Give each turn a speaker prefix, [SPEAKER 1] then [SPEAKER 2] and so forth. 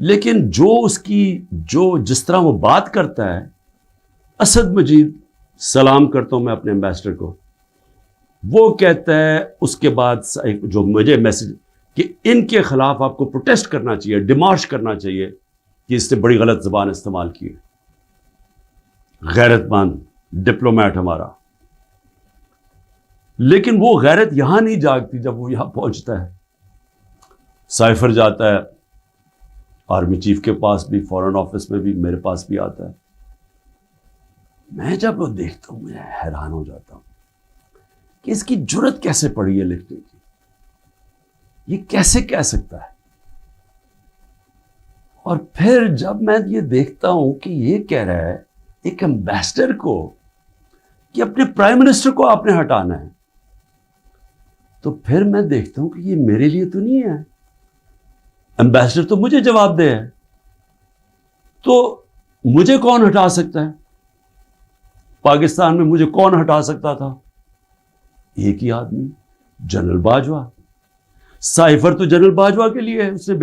[SPEAKER 1] लेकिन जो जिस तरह वो बात करता है, असद मजीद, सलाम करता हूं मैं अपने एम्बेसडर को, वो कहता है उसके बाद जो मुझे मैसेज कि इनके खिलाफ आपको प्रोटेस्ट करना चाहिए, डिमार्च करना चाहिए कि इसने बड़ी गलत जबान इस्तेमाल की है। गैरतमंद डिप्लोमेट हमारा, लेकिन वो गैरत यहां नहीं जागती जब वो यहां पहुंचता है। साइफर जाता है आर्मी चीफ के पास भी, फॉरेन ऑफिस में भी, मेरे पास भी आता है। मैं जब वो देखता हूं मैं हैरान हो जाता हूं कि इसकी जुर्रत कैसे पड़ी है लिखने की, ये कैसे कह सकता है। और फिर जब मैं ये देखता हूं कि ये कह रहा है एक एम्बेसडर को कि अपने प्राइम मिनिस्टर को आपने हटाना है, तो फिर मैं देखता हूं कि ये मेरे लिए तो नहीं है। एम्बेसडर तो मुझे जवाब दे है, तो मुझे कौन हटा सकता है? पाकिस्तान में मुझे कौन हटा सकता था? एक ही आदमी, जनरल बाजवा। साइफर तो जनरल बाजवा के लिए है, उसने